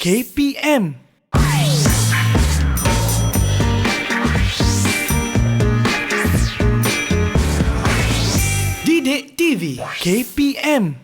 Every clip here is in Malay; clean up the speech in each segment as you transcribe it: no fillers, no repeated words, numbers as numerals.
KPM. Didik TV KPM.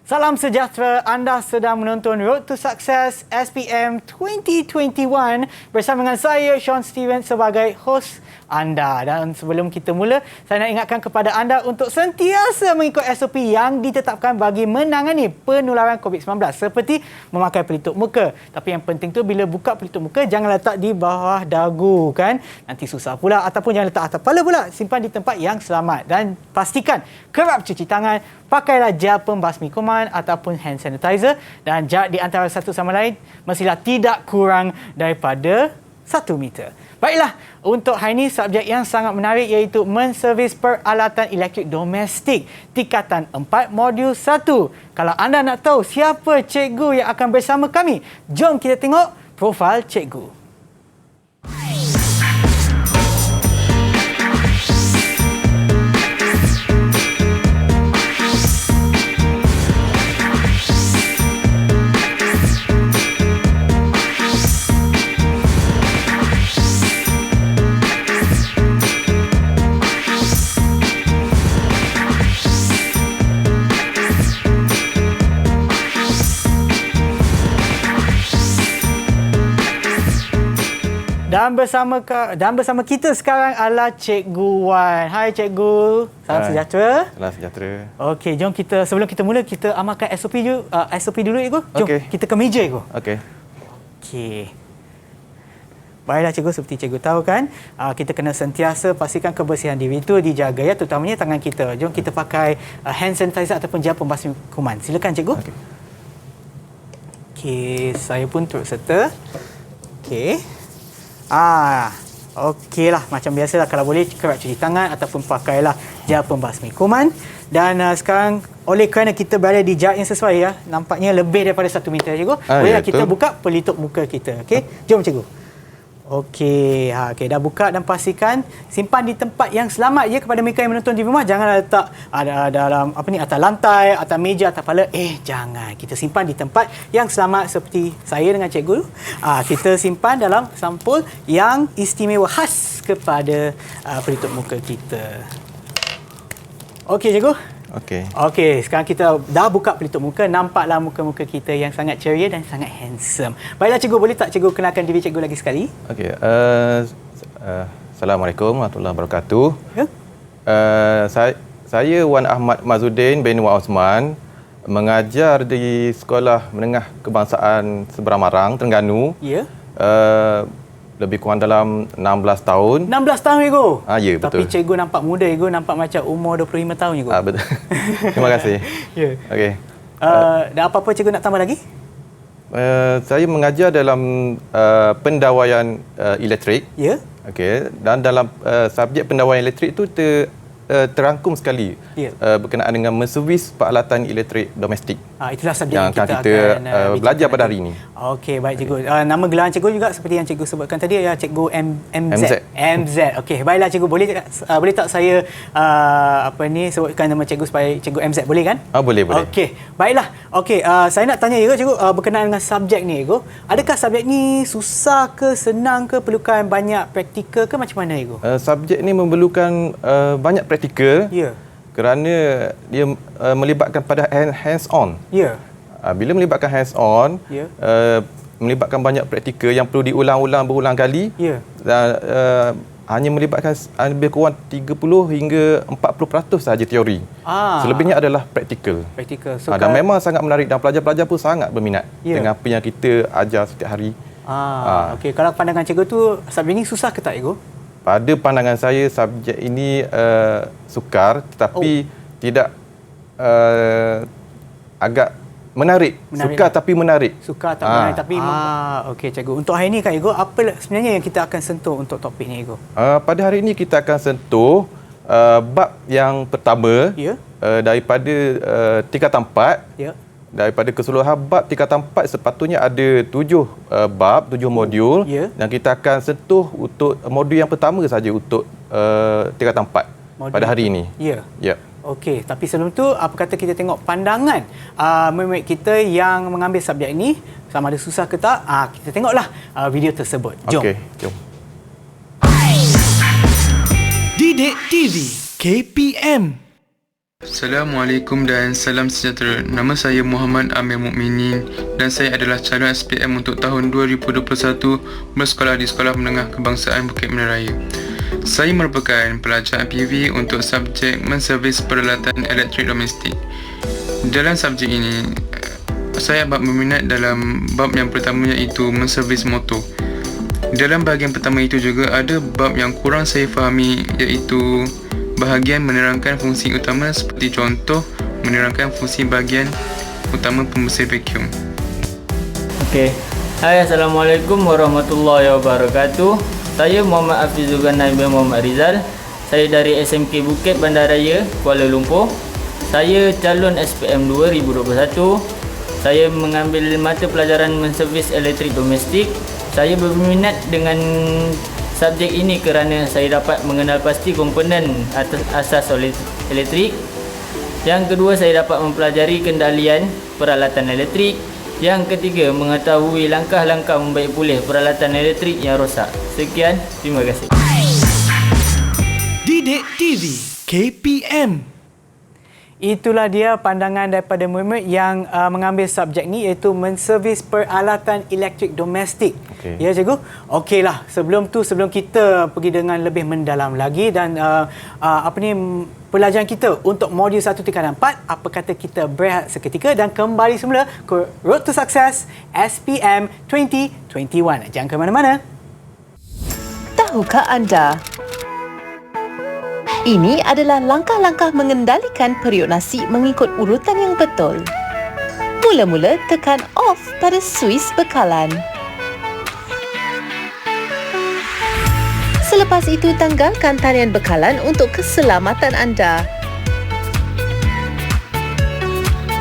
Salam sejahtera, anda sedang menonton Road to Success SPM 2021 bersama dengan saya, Sean Steven, sebagai host anda. Dan sebelum kita mula, saya nak ingatkan kepada anda untuk sentiasa mengikut SOP yang ditetapkan bagi menangani penularan COVID-19 seperti memakai pelitup muka. Tapi yang penting tu, bila buka pelitup muka, jangan letak di bawah dagu kan. Nanti susah pula. Ataupun jangan letak atas kepala pula. Simpan di tempat yang selamat. Dan pastikan kerap cuci tangan. Pakailah gel pembasmi kuman ataupun hand sanitizer. Dan jarak di antara satu sama lain mestilah tidak kurang daripada 1 meter. Baiklah, untuk hari ini subjek yang sangat menarik iaitu menservis peralatan elektrik domestik tingkatan 4 modul 1. Kalau anda nak tahu siapa cikgu yang akan bersama kami, jom kita tengok profil cikgu. Dan bersama kita sekarang adalah Cikgu Wan. Hai Cikgu. Salam sejahtera. Salam sejahtera. Okey, jom kita sebelum kita mula kita amalkan SOP dulu Cikgu. Jom kita ke meja Cikgu. Okey. Baiklah Cikgu, seperti Cikgu tahu kan, kita kena sentiasa pastikan kebersihan diri itu dijaga ya, terutamanya tangan kita. Jom kita pakai hand sanitizer ataupun gel pembasmi kuman. Silakan Cikgu. Okey, saya pun turut serta. Okey. Okeylah, macam biasalah, kalau boleh kerap cuci tangan ataupun pakailah gel pembasmi kuman. Dan sekarang oleh kerana kita berada di jarak yang sesuai ya, nampaknya lebih daripada 1 meter Cikgu. Bolehlah kita buka pelitup muka kita. Okey, jom Cikgu. Okey, dah buka dan pastikan simpan di tempat yang selamat ya kepada mereka yang menonton di rumah. Jangan letak dalam atas lantai, atas meja, atas kepala. Jangan. Kita simpan di tempat yang selamat seperti saya dengan cikgu. Kita simpan dalam sampul yang istimewa khas kepada pelitup muka kita. Okey cikgu. Okey, sekarang kita dah buka pelitup muka, nampaklah muka-muka kita yang sangat ceria dan sangat handsome. Baiklah cikgu, boleh tak cikgu kenalkan diri cikgu lagi sekali? Assalamualaikum warahmatullahi wabarakatuh. Saya Wan Ahmad Mazuddin bin Wan Osman, mengajar di Sekolah Menengah Kebangsaan Seberang Marang, Terengganu. Ya. Lebih kurang dalam 16 tahun. 16 tahun, Cikgu? Ya, betul. Tapi Cikgu nampak muda, Cikgu. Nampak macam umur 25 tahun, Cikgu. Betul. Terima kasih. Ya. Okey. Dan apa-apa Cikgu nak tambah lagi? Saya mengajar dalam pendawaian elektrik. Ya. Okey. Dan dalam subjek pendawaian elektrik itu terangkum sekali berkenaan dengan menservis peralatan elektrik domestik. Itulah subjek yang kita akan belajar pada hari ini. Okey, baik Cikgu. Nama gelar Cikgu juga seperti yang Cikgu sebutkan tadi, ya, Cikgu MZ. Okey, baiklah Cikgu. Boleh tak saya sebutkan nama Cikgu supaya Cikgu MZ, boleh kan? Boleh. Okey, baiklah. Okey, saya nak tanya juga Cikgu berkenaan dengan subjek ni Cikgu. Adakah subjek ni susah ke, senang ke, perlukan banyak praktikal ke, macam mana Cikgu? Subjek ni memerlukan banyak praktikal. Ya. Kerana dia melibatkan pada hands-on. Ya. Bila melibatkan hands-on, melibatkan banyak praktikal yang perlu diulang-ulang berulang kali. Ya. Dan hanya melibatkan lebih kurang 30 hingga 40% sahaja teori. Selebihnya adalah praktikal. Dan memang sangat menarik dan pelajar-pelajar pun sangat berminat dengan apa yang kita ajar setiap hari. Okey, kalau pandangan cikgu tu subjek ini susah ke tak Cikgu? Pada pandangan saya, subjek ini sukar tetapi tidak agak menarik. Sukar tapi menarik. Sukar tak menarik tapi okey Cikgu. Untuk hari ini kan Cikgu, apa sebenarnya yang kita akan sentuh untuk topik ni Cikgu? Pada hari ini kita akan sentuh bab yang pertama daripada tingkatan 4. Ya. Daripada keseluruhan bab tingkatan 4 sepatutnya ada 7 bab, 7 modul. Dan kita akan sentuh untuk modul yang pertama saja untuk tingkatan 4 pada hari ini. Ya. Okey, tapi sebelum tu apa kata kita tengok pandangan murid-murid kita yang mengambil subjek ini, sama ada susah ke tak. Kita tengoklah video tersebut. Jom. Okey, jom. Didik TV KPM. Assalamualaikum dan salam sejahtera. Nama saya Muhammad Amir Mukminin dan saya adalah calon SPM untuk tahun 2021 bersekolah di Sekolah Menengah Kebangsaan Bukit Meneraya. Saya merupakan pelajar PV untuk subjek menservis peralatan elektrik domestik. Dalam subjek ini, saya amat berminat dalam bab yang pertama iaitu menservis motor. Dalam bahagian pertama itu juga ada bab yang kurang saya fahami iaitu bahagian menerangkan fungsi utama seperti contoh menerangkan fungsi bahagian utama pembersih vacuum. Okey. Hai, Assalamualaikum warahmatullahi wabarakatuh. Saya Muhammad Afizul Ghanai bin Muhammad Rizal. Saya dari SMK Bukit Bandaraya, Kuala Lumpur. Saya calon SPM 2021. Saya mengambil mata pelajaran menservis elektrik domestik. Saya berminat dengan subjek ini kerana saya dapat mengenal pasti komponen asas elektrik. Yang kedua, saya dapat mempelajari kendalian peralatan elektrik. Yang ketiga, mengetahui langkah-langkah membaik pulih peralatan elektrik yang rosak. Sekian, terima kasih. Didik TV KPM. Itulah dia pandangan daripada murid-murid yang mengambil subjek ni, iaitu menservis peralatan elektrik domestik. Okey. Ya, cikgu? Okeylah, sebelum kita pergi dengan lebih mendalam lagi dan pelajaran kita untuk modul 1 tingkatan 4, apa kata kita berehat seketika dan kembali semula ke Road to Success SPM 2021. Jangan ke mana-mana. Tahukah anda? Ini adalah langkah-langkah mengendalikan periuk nasi mengikut urutan yang betul. Mula-mula tekan off pada suis bekalan. Selepas itu tanggalkan talian bekalan untuk keselamatan anda.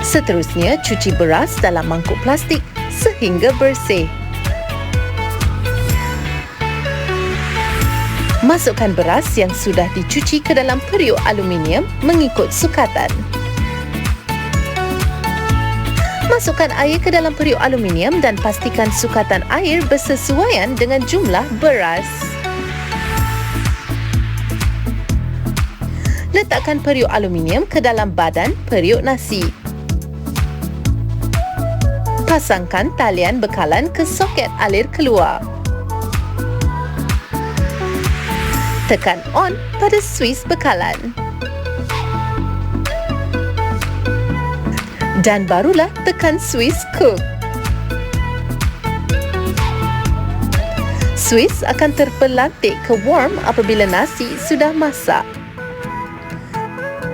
Seterusnya cuci beras dalam mangkuk plastik sehingga bersih. Masukkan beras yang sudah dicuci ke dalam periuk aluminium mengikut sukatan. Masukkan air ke dalam periuk aluminium dan pastikan sukatan air bersesuaian dengan jumlah beras. Letakkan periuk aluminium ke dalam badan periuk nasi. Pasangkan talian bekalan ke soket alir keluar. Tekan on pada suis bekalan. Dan barulah tekan suis cook. Suis akan terpelantik ke warm apabila nasi sudah masak.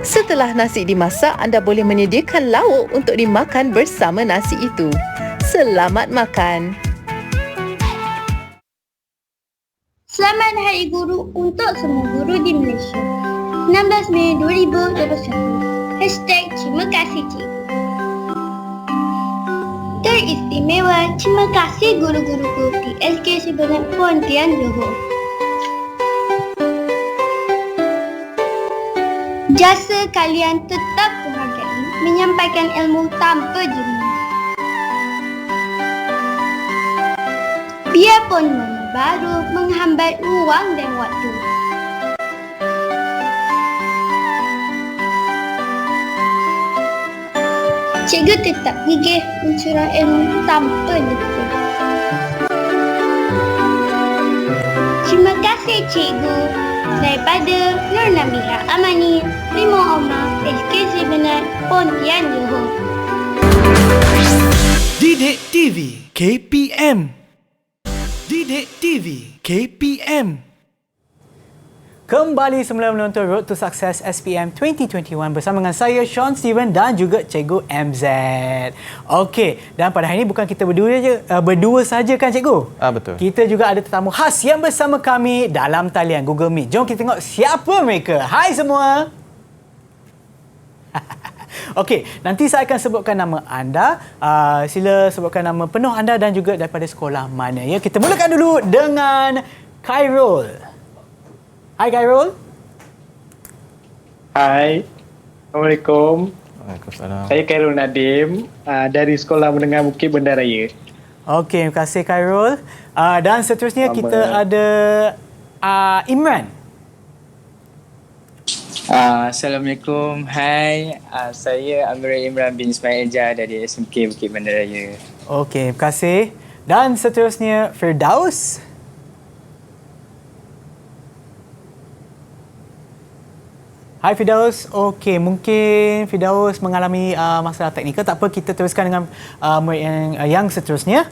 Setelah nasi dimasak, anda boleh menyediakan lauk untuk dimakan bersama nasi itu. Selamat makan! Selamat Hari Guru untuk semua guru di Malaysia. 16 Mei 2021. #Terima kasih Cikgu. Teristimewa, terima kasih guru-guruku di SK Sebenar Pontian Johor. Jasa kalian tetap menghargai, menyampaikan ilmu tanpa jemu. Biarpun baru menghambat ruang dan waktu. Cikgu tetap gigih mencurah ilmu tanpa lupa. Terima kasih Cikgu. Daripada Nur Nabila Amani, Prima Omar, SK Sebenar Pontian Johor. Didik TV KPM. Didik TV KPM. Kembali semula menonton Road to Success SPM 2021 bersama dengan saya Sean Steven dan juga Cikgu MZ. Okey, dan pada hari ini bukan kita berdua saja kan Cikgu? Betul. Kita juga ada tetamu khas yang bersama kami dalam talian Google Meet. Jom kita tengok siapa mereka. Hai semua. Okey, nanti saya akan sebutkan nama anda. Sila sebutkan nama penuh anda dan juga daripada sekolah mana. Ya, kita mulakan dulu dengan Khairul. Hai Khairul. Hai. Assalamualaikum. Waalaikumsalam. Saya Khairul Nadim dari Sekolah Menengah Bukit Bandaraya. Okey, terima kasih Khairul. Dan seterusnya kita ada Imran. Assalamualaikum. Hai, saya Amir Imran bin Ismail Jah dari SMK Bukit Bandaraya. Okey, terima kasih. Dan seterusnya Firdaus. Hai Firdaus. Okey, mungkin Firdaus mengalami masalah teknikal. Tak apa, kita teruskan dengan murid yang seterusnya.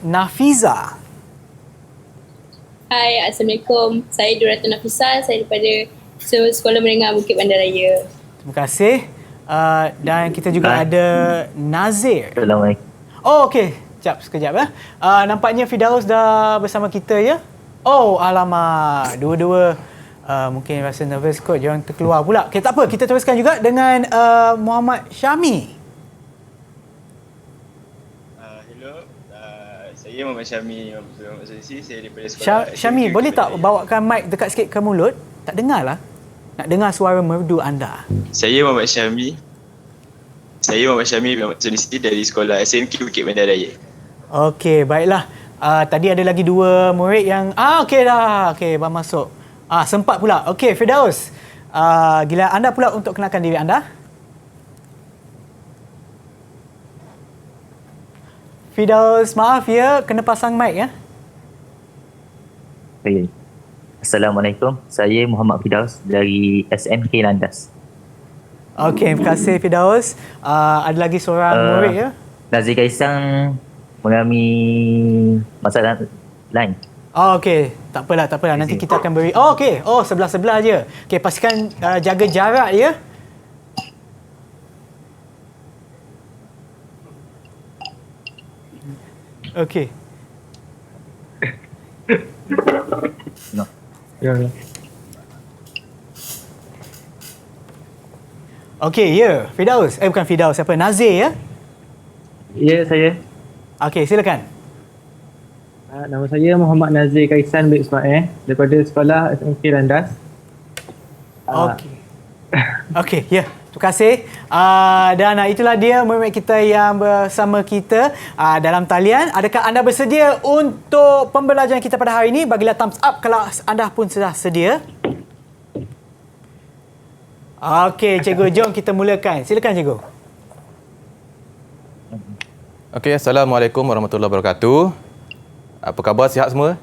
Nafiza. Hai, Assalamualaikum. Saya Durratu Nafisa. Saya daripada Sekolah Menengah Bukit Bandaraya. Terima kasih. Dan kita juga ada Nazir. Assalamualaikum. Oh, okey. Sekejap ya. Nampaknya Firdaus dah bersama kita ya. Oh, alamak. Dua-dua mungkin rasa nervous kot. Jangan terkeluar pula. Okay, tak apa. Kita teruskan juga dengan Muhammad Syami. Hello, saya Muhammad Syami. Saya daripada sekolah. Syami, boleh tak bawakan mic dekat sikit ke mulut? Tak dengar lah. Nak dengar suara merdu anda. Saya Muhammad Syami. Saya Muhammad Syami dari sekolah SMK Bukit Bandaraya. Okey, baiklah. Tadi ada lagi dua murid yang... okey dah. Okey, baru masuk. Sempat pula. Okey, Firdaus. Gila anda pula untuk kenalkan diri anda. Firdaus, maaf ya. Kena pasang mic ya. Okay. Assalamualaikum. Saya Muhammad Firdaus dari SMK Landas. Okey, terima kasih Firdaus. Ada lagi seorang murid ya. Nazir Kaisang mengalami masalah lain. Okey. Tak apalah. Nanti kita akan beri... okey. Sebelah-sebelah je. Okey, pastikan jaga jarak ya. Okey. No. Okey, ya. Firdaus. Bukan Firdaus. Siapa? Nazir ya? Ya, saya. Okey, silakan. Nama saya Muhammad Nazir Kaisan bin Ismail daripada Sekolah SMK Landas. Okey. Okey, ya. Terima kasih. Dan itulah dia murid kita yang bersama kita dalam talian. Adakah anda bersedia untuk pembelajaran kita pada hari ini? Bagilah thumbs up kalau anda pun sudah sedia. Okey, cikgu, jom kita mulakan. Silakan cikgu. Okey, Assalamualaikum warahmatullahi wabarakatuh. Apa khabar, sihat semua?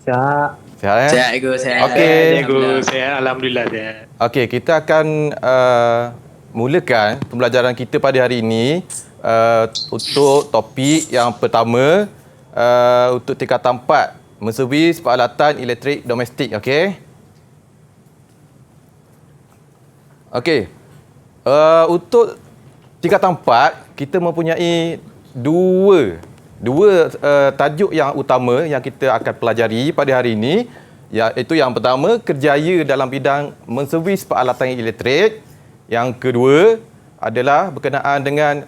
Sihat. Sihat eh? Sihat cikgu, sihat. Okey. Cikgu, sihat. Alhamdulillah sihat. Okey, kita akan mulakan pembelajaran kita pada hari ini untuk topik yang pertama untuk tingkatan 4, menservis peralatan elektrik domestik. Okey. Okey. Untuk tingkatan 4, kita mempunyai dua tajuk yang utama yang kita akan pelajari pada hari ini, iaitu yang pertama, kerjaya dalam bidang menservis peralatan elektrik. Yang kedua adalah berkenaan dengan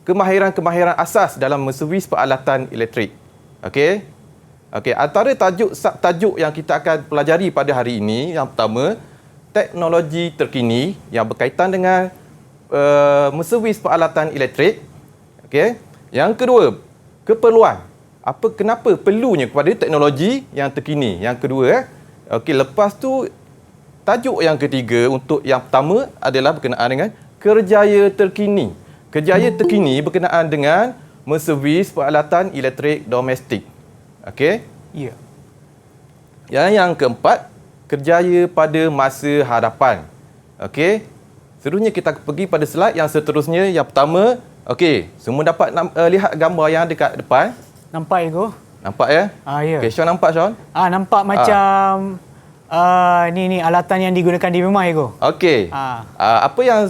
kemahiran-kemahiran asas dalam menservis peralatan elektrik. Okey. Antara tajuk yang kita akan pelajari pada hari ini, yang pertama, teknologi terkini yang berkaitan dengan menservis peralatan elektrik. Okey. Yang kedua, keperluan. Kenapa perlunya kepada teknologi yang terkini? Yang kedua, okey, lepas tu tajuk yang ketiga untuk yang pertama adalah berkenaan dengan kerjaya terkini. Kerjaya terkini berkenaan dengan menservis peralatan elektrik domestik. Okey? Ya. Yang keempat, kerjaya pada masa hadapan. Okey? Seterusnya kita pergi pada slide yang seterusnya. Yang pertama, okey, semua dapat lihat gambar yang dekat depan. Nampak Ego? Nampak ya? Ya. Okey, Sean nampak Sean? Nampak macam ni alatan yang digunakan di rumah Ego. Okey. Apa yang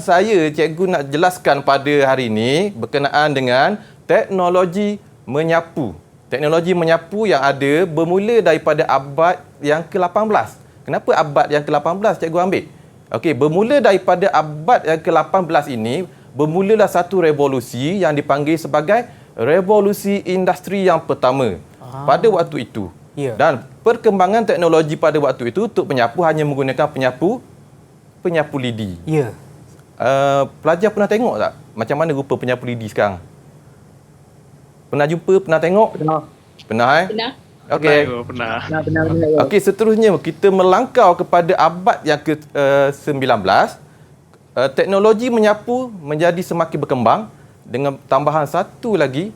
cikgu nak jelaskan pada hari ini berkenaan dengan teknologi menyapu. Teknologi menyapu yang ada bermula daripada abad yang ke-18. Kenapa abad yang ke-18 cikgu ambil? Okey, bermula daripada abad yang ke-18 ini, bermulalah satu revolusi yang dipanggil sebagai revolusi industri yang pertama. Pada waktu itu, Ya. Dan perkembangan teknologi pada waktu itu untuk penyapu hanya menggunakan penyapu lidi. Ya. Pelajar pernah tengok tak macam mana rupa penyapu lidi sekarang? Pernah jumpa, pernah tengok? Pernah Pernah. Okey. Pernah. Okey, seterusnya kita melangkau kepada abad yang ke-19. Teknologi menyapu menjadi semakin berkembang dengan tambahan satu lagi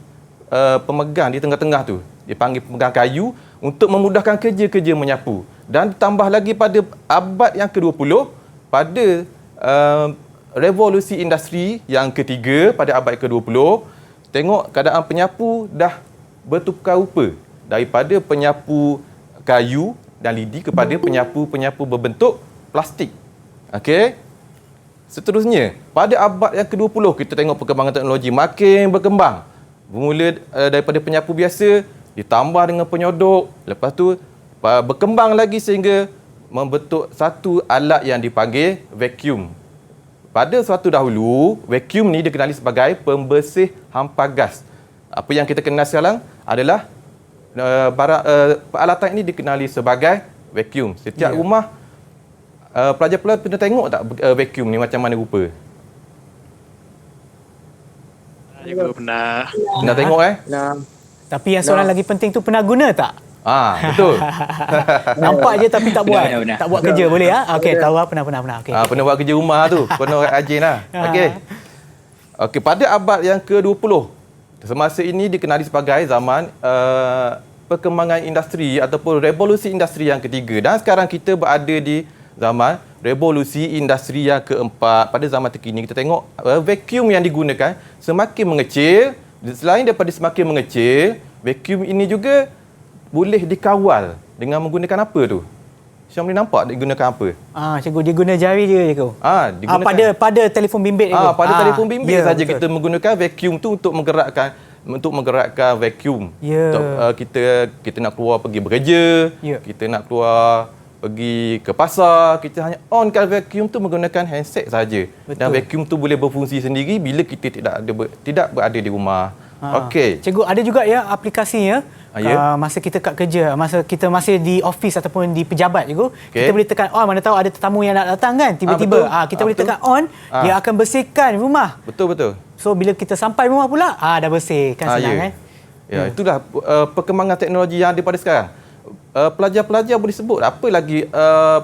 pemegang di tengah-tengah tu. Dipanggil pemegang kayu untuk memudahkan kerja-kerja menyapu. Dan ditambah lagi pada abad yang ke-20 pada revolusi industri yang ketiga pada abad ke-20, tengok keadaan penyapu dah bertukar rupa daripada penyapu kayu dan lidi kepada penyapu-penyapu berbentuk plastik. Okey. Seterusnya, pada abad yang ke-20 kita tengok perkembangan teknologi makin berkembang. Bermula daripada penyapu biasa ditambah dengan penyodok, lepas tu berkembang lagi sehingga membentuk satu alat yang dipanggil vacuum. Pada suatu dahulu, vacuum ni dikenali sebagai pembersih hampa gas. Apa yang kita kenal sekarang adalah peralatan ini dikenali sebagai vacuum. Setiap rumah pelajar-pelajar pernah tengok tak vacuum ni macam mana rupa? Juga pernah. Pernah tengok Tapi yang soalan lagi penting tu, pernah guna tak? Betul. Nampak je tapi tak buat. Benar. Tak buat kerja boleh ya? Okey, tahu pernah. Okey. Pernah buat kerja rumah tu. Pernah rajin lah. Okey. Okey, pada abad yang ke-20, semasa ini dikenali sebagai zaman perkembangan industri ataupun revolusi industri yang ketiga. Dan sekarang kita berada di zaman revolusi industri yang keempat. Pada zaman terkini kita tengok vacuum yang digunakan semakin mengecil. Selain daripada semakin mengecil, vacuum ini juga boleh dikawal dengan menggunakan apa tu? Syam boleh nampak digunakan apa? Cikgu, dia guna jari je cikgu. Digunakan pada telefon bimbit cikgu. pada telefon bimbit saja betul. kita menggunakan vacuum tu untuk menggerakkan vacuum. Untuk kita nak keluar pergi bekerja, kita nak keluar pergi ke pasar, kita hanya onkan vacuum tu menggunakan handset saja. Dan vacuum tu boleh berfungsi sendiri bila kita tidak berada di rumah. Okey. Cikgu, ada juga ya aplikasinya. Masa kita kat kerja, masa kita masih di office ataupun di pejabat cikgu, kita boleh tekan on, mana tahu ada tetamu yang nak datang kan, tiba-tiba kita boleh tekan on, dia akan bersihkan rumah. Betul. So bila kita sampai rumah pula, dah bersih kan, senang kan. Itulah perkembangan teknologi yang ada pada sekarang. Pelajar-pelajar boleh sebut apa lagi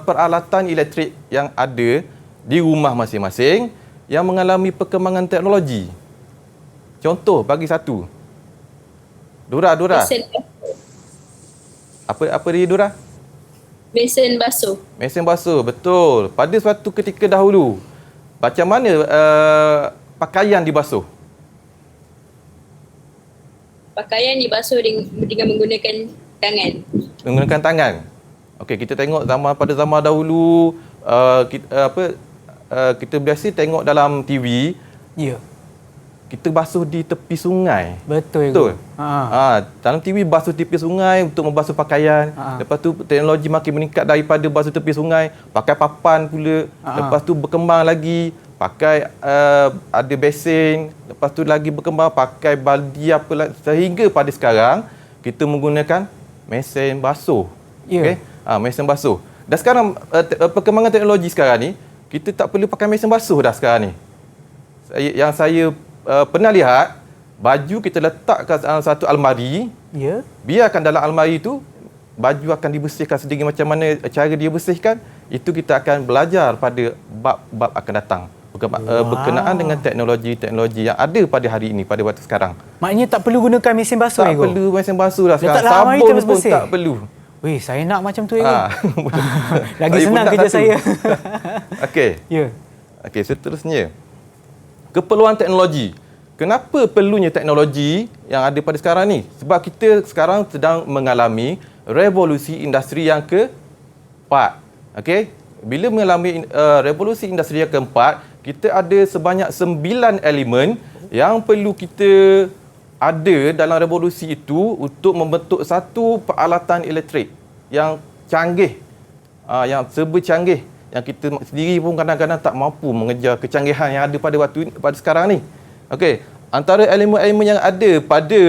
peralatan elektrik yang ada di rumah masing-masing yang mengalami perkembangan teknologi. Contoh bagi satu. Dora. Apa dia Dora? Mesin basuh. Mesin basuh, betul. Pada suatu ketika dahulu, macam mana pakaian dibasuh? Pakaian dibasuh dengan menggunakan tangan. Menggunakan tangan. Okey, kita tengok pada zaman dahulu kita biasa tengok dalam TV. Kita basuh di tepi sungai. Betul. Dalam TV basuh tepi sungai untuk membasuh pakaian. Lepas tu teknologi makin meningkat daripada basuh tepi sungai, pakai papan pula. Lepas tu berkembang lagi, pakai ada besin. Lepas tu lagi berkembang pakai baldi sehingga pada sekarang kita menggunakan mesin basuh. Okey. Mesin basuh. Dan sekarang perkembangan teknologi sekarang ni, kita tak perlu pakai mesin basuh dah sekarang ni. Yang saya pernah lihat, baju kita letak kat dalam satu almari. Biarkan dalam almari tu baju akan dibersihkan sedikit macam mana cara dia bersihkan. Itu kita akan belajar pada bab-bab akan datang. Berkenaan dengan teknologi-teknologi yang ada pada hari ini, pada waktu sekarang. Maknanya tak perlu gunakan mesin basuh. Tak perlu mesin basuh dah sekarang. Sabun pun tak perlu. Weh, saya nak macam tu lagi senang kerja saya. Okey. Okey, seterusnya. Keperluan teknologi. Kenapa perlunya teknologi yang ada pada sekarang ni? Sebab kita sekarang sedang mengalami revolusi industri yang keempat. Okey? Bila mengalami revolusi industri yang keempat, kita ada sebanyak 9 elemen yang perlu kita ada dalam revolusi itu untuk membentuk satu peralatan elektrik yang canggih, yang serba canggih, yang kita sendiri pun kadang-kadang tak mampu mengejar kecanggihan yang ada pada sekarang ni. Okey, antara elemen-elemen yang ada pada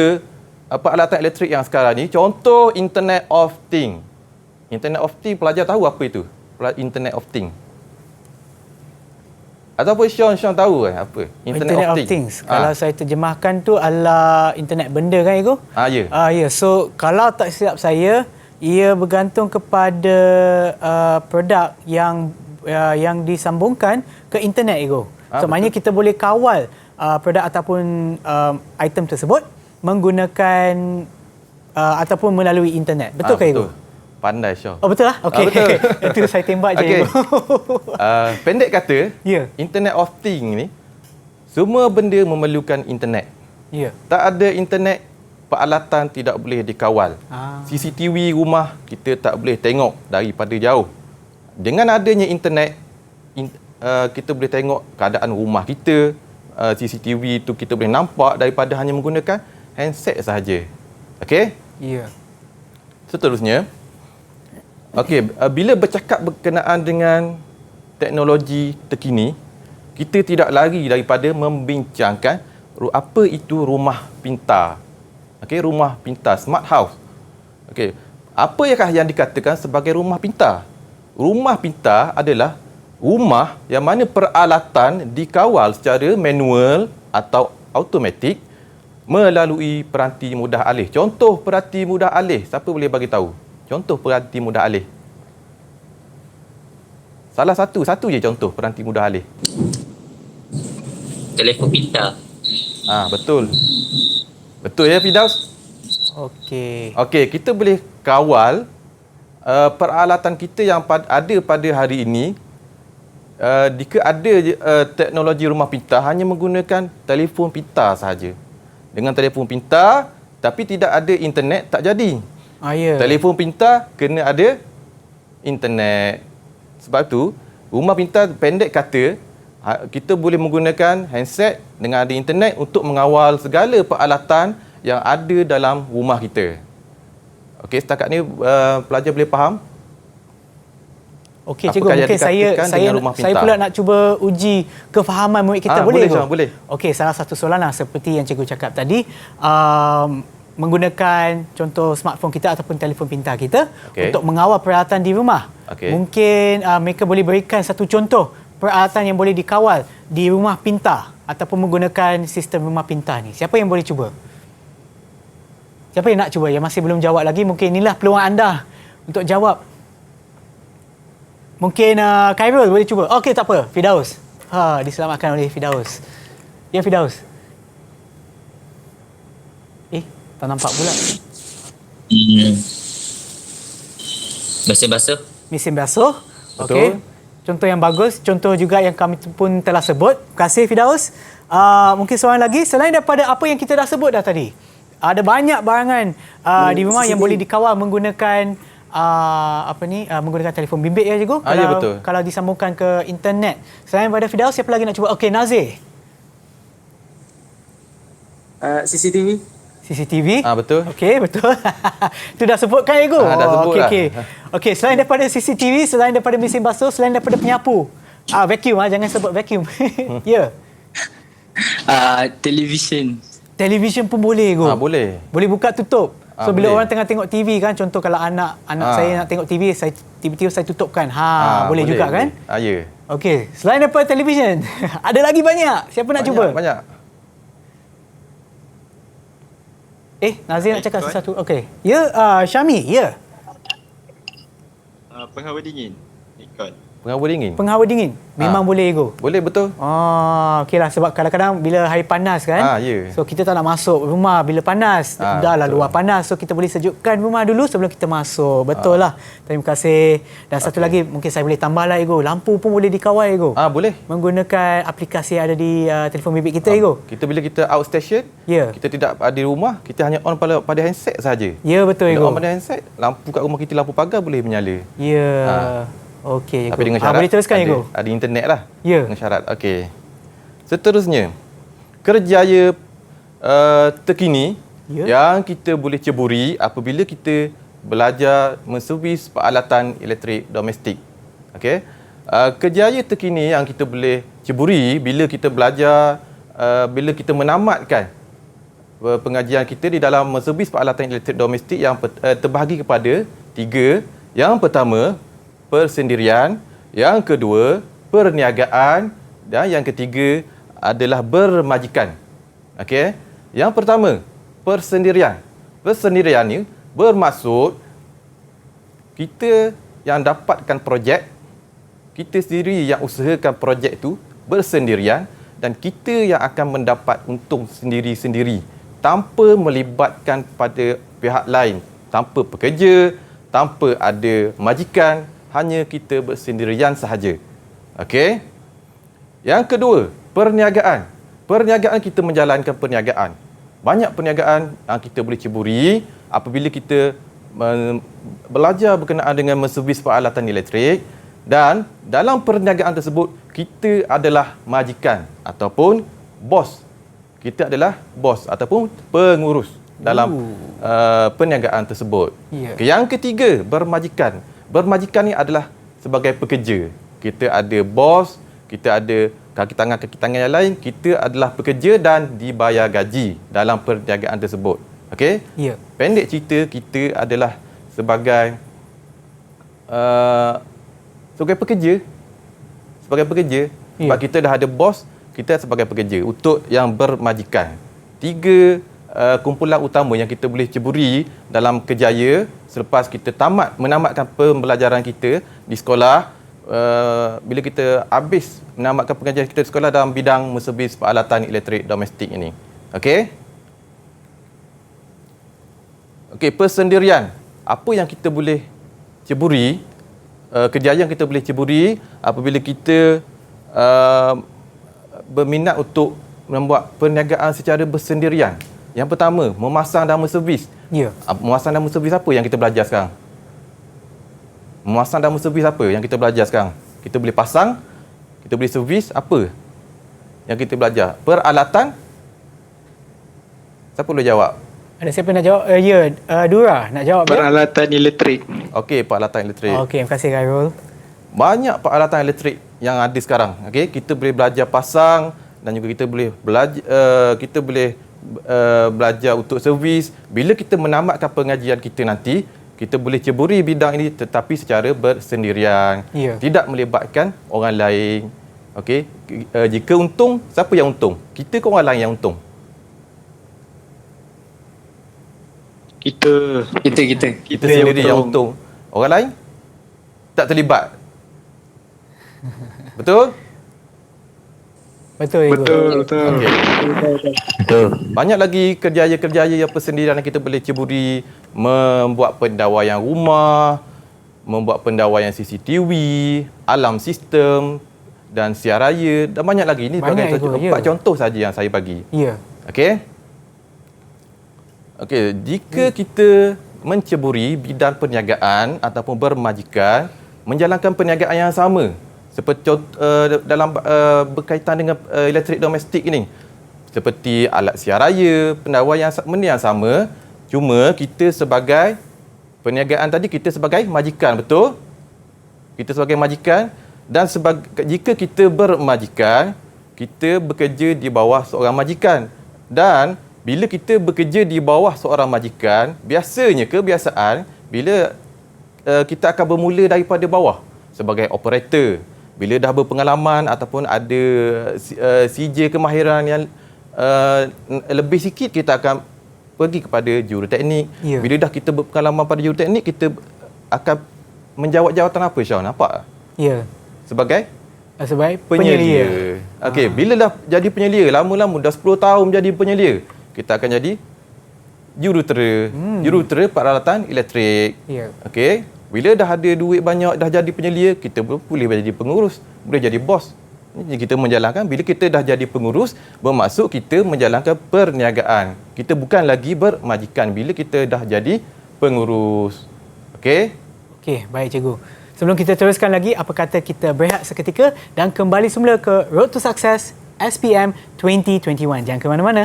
peralatan elektrik yang sekarang ni, contoh Internet of Things. Internet of Things, pelajar tahu apa itu? Internet of Things. Ataupun Sean tahu apa? Internet of Things. Kalau saya terjemahkan tu adalah internet benda kan, Ego? Ya. Ya. So, kalau tak silap saya, ia bergantung kepada produk yang disambungkan ke internet, Ego. So, maknanya kita boleh kawal produk ataupun item tersebut menggunakan ataupun melalui internet. Betul ke, Ego? Pandai, Syah. Oh, betul lah? Okey. Betul. Itu saya tembak je, Ego. Pendek kata, Internet of Things ni, semua benda memerlukan internet. Tak ada internet, peralatan tidak boleh dikawal. CCTV rumah kita tak boleh tengok daripada jauh. Dengan adanya internet, kita boleh tengok keadaan rumah kita. CCTV itu kita boleh nampak daripada hanya menggunakan handset sahaja. Okey? Ya. Seterusnya, bila bercakap berkenaan dengan teknologi terkini, kita tidak lari daripada membincangkan apa itu rumah pintar. Rumah pintar, smart house. Apakah yang dikatakan sebagai rumah pintar? Rumah pintar adalah rumah yang mana peralatan dikawal secara manual atau automatik melalui peranti mudah alih. Contoh peranti mudah alih, siapa boleh bagi tahu? Contoh peranti mudah alih. Salah satu je contoh peranti mudah alih. Telefon pintar. Betul. Betul ya, Firdaus? Okey, kita boleh kawal peralatan kita yang ada pada hari ini. Jika ada teknologi rumah pintar hanya menggunakan telefon pintar sahaja. Dengan telefon pintar tapi tidak ada internet, tak jadi. Telefon pintar kena ada internet. Sebab tu rumah pintar, pendek kata, kita boleh menggunakan handset dengan ada internet untuk mengawal segala peralatan yang ada dalam rumah kita. Setakat ni pelajar boleh faham? Okey, cikgu, mungkin saya pula nak cuba uji kefahaman murid kita. Boleh? Boleh. Okey, salah satu soalan lah seperti yang cikgu cakap tadi, menggunakan contoh smartphone kita ataupun telefon pintar kita untuk mengawal peralatan di rumah. Mungkin mereka boleh berikan satu contoh peralatan yang boleh dikawal di rumah pintar ataupun menggunakan sistem rumah pintar ni. Siapa yang boleh cuba? Siapa yang nak cuba? Yang masih belum jawab lagi, mungkin inilah peluang anda untuk jawab. Mungkin Khairul boleh cuba. Okey, tak apa. Firdaus. Diselamatkan oleh Firdaus. Ya, Firdaus. Tak nampak pula. Mesin basuh. Mesin basuh. Okey. Contoh yang bagus. Contoh juga yang kami pun telah sebut. Terima kasih, Firdaus. Mungkin soalan lagi. Selain daripada apa yang kita dah sebut dah tadi, ada banyak barangan di rumah yang boleh dikawal menggunakan menggunakan telefon bimbit ya, cikgu. Betul. Kalau disambungkan ke internet. Selain daripada Firdaus, siapa lagi nak cuba? Okey, Nazir. CCTV. Betul. Okey, betul. Itu dah sebutkan, cikgu. Dah sebut lah. Okey, selain daripada CCTV, selain daripada mesin basuh, selain daripada penyapu. Vacuum, jangan sebut vacuum. Ya. Television. Television pun boleh, cikgu. Boleh. Boleh buka tutup. So bila boleh. orang tengah tengok TV kan, contoh kalau anak saya nak tengok TV, saya tiba-tiba saya tutupkan. Boleh juga kan? Ya. Okey, selain daripada televisyen, ada lagi banyak. Siapa nak cuba? Banyak. Nazir nak cakap sesuatu. Okey. Ya, Syami, ya. Penghawa dingin. Ikon. Penghawa dingin. Memang boleh, Ego. Boleh, betul. Okeylah, sebab kadang-kadang bila hari panas kan. So kita tak nak masuk rumah bila panas. Dah lah luar panas. So kita boleh sejukkan rumah dulu sebelum kita masuk. Betul lah. Terima kasih. Dan satu lagi mungkin saya boleh tambah lah, Ego. Lampu pun boleh dikawal, Ego. Boleh. Menggunakan aplikasi yang ada di telefon bimbit kita, Ego. Bila kita outstation, kita tidak ada di rumah, kita hanya on pada handset saja. Ya, betul, Ego. On pada handset, lampu kat rumah kita, lampu pagar boleh menyala. Ya. Okey, tapi dengan syarat boleh teruskan, Ego. Ada internet lah. Ya. Dengan syarat. Okey. Seterusnya, kerjaya terkini yang kita boleh ceburi apabila kita belajar menservis peralatan elektrik domestik. Okey. Kerjaya terkini yang kita boleh ceburi bila kita belajar, bila kita menamatkan pengajian kita di dalam servis peralatan elektrik domestik yang terbahagi kepada 3. Yang pertama, persendirian. Yang kedua, perniagaan. Dan yang ketiga adalah bermajikan. Okey. Yang pertama, persendirian. Persendirian ni bermaksud kita yang dapatkan projek, kita sendiri yang usahakan projek tu bersendirian dan kita yang akan mendapat untung sendiri-sendiri tanpa melibatkan pada pihak lain, tanpa pekerja, tanpa ada majikan, hanya kita bersendirian sahaja. Okey. Yang kedua, perniagaan. Perniagaan, kita menjalankan perniagaan. Banyak perniagaan yang kita boleh ceburi apabila kita belajar berkenaan dengan menservis peralatan elektrik, dan dalam perniagaan tersebut kita adalah majikan ataupun bos. Kita adalah bos ataupun pengurus dalam perniagaan tersebut. Yeah. Yang ketiga, bermajikan. Bermajikan ni adalah sebagai pekerja. Kita ada bos, kita ada kaki tangan yang lain, kita adalah pekerja dan dibayar gaji dalam perniagaan tersebut. Okey? Ya. Pendek cerita, kita adalah sebagai pekerja. Sebagai pekerja. Ya. Sebab kita dah ada bos, kita sebagai pekerja untuk yang bermajikan. 3 kumpulan utama yang kita boleh ceburi dalam kerjaya selepas kita menamatkan pembelajaran kita di sekolah. Bila kita habis menamatkan pengajian kita di sekolah dalam bidang menservis peralatan elektrik domestik ini. Okey? Okey, persendirian. Apa yang kita boleh ceburi, kejayaan kita boleh ceburi apabila kita berminat untuk membuat perniagaan secara bersendirian. Yang pertama, memasang dan menservis. Ya. Memasang dan menservis apa yang kita belajar sekarang? Memasang dan menservis apa yang kita belajar sekarang? Kita boleh pasang, kita boleh servis apa yang kita belajar? Peralatan. Siapa boleh jawab? Ada siapa nak jawab? Dura nak jawab. Peralatan elektrik. Okey, peralatan elektrik. Okey, terima kasih Khairul. Banyak peralatan elektrik yang ada sekarang. Okey, kita boleh belajar pasang dan juga kita boleh belajar untuk servis. Bila kita menamatkan pengajian kita nanti, kita boleh ceburi bidang ini tetapi secara bersendirian. Ya. Tidak melibatkan orang lain. Okey, jika untung, siapa yang untung? Kita ke orang lain yang untung? Kita sendiri yang untung. Orang lain tak terlibat. Betul? Betul. Okay. Banyak lagi kerjaya-kerjaya yang persendirian yang kita boleh ceburi, membuat pendawaian rumah, membuat pendawaian CCTV, alarm sistem dan siar raya dan banyak lagi. Ini empat contoh saja yang saya bagi. Ya. Okey. Okey, jika kita menceburi bidang perniagaan ataupun bermajikan, menjalankan perniagaan yang sama seperti dalam berkaitan dengan elektrik domestik ini, seperti alat siar raya, pendawaian yang sama, cuma kita sebagai perniagaan tadi kita sebagai majikan, betul? Kita sebagai majikan dan jika kita bermajikan, kita bekerja di bawah seorang majikan. Dan bila kita bekerja di bawah seorang majikan, biasanya kebiasaan bila kita akan bermula daripada bawah sebagai operator. Bila dah berpengalaman ataupun ada CJ kemahiran yang lebih sikit, kita akan pergi kepada juruteknik. Ya. Bila dah kita berpengalaman pada juruteknik, kita akan menjawab jawatan apa, Syah? Nampak? Ya. Sebagai penyelia. Okey, bila dah jadi penyelia, lama-lama dah 10 tahun jadi penyelia, kita akan jadi jurutera. Jurutera peralatan elektrik. Ya. Okey, bila dah ada duit banyak, dah jadi penyelia, kita boleh jadi pengurus, boleh jadi bos. Ini kita menjalankan. Bila kita dah jadi pengurus, bermaksud kita menjalankan perniagaan. Kita bukan lagi bermajikan bila kita dah jadi pengurus. Okey? Okey, baik cikgu. Sebelum kita teruskan lagi, apa kata kita berehat seketika dan kembali semula ke Road to Success SPM 2021. Jangan ke mana-mana.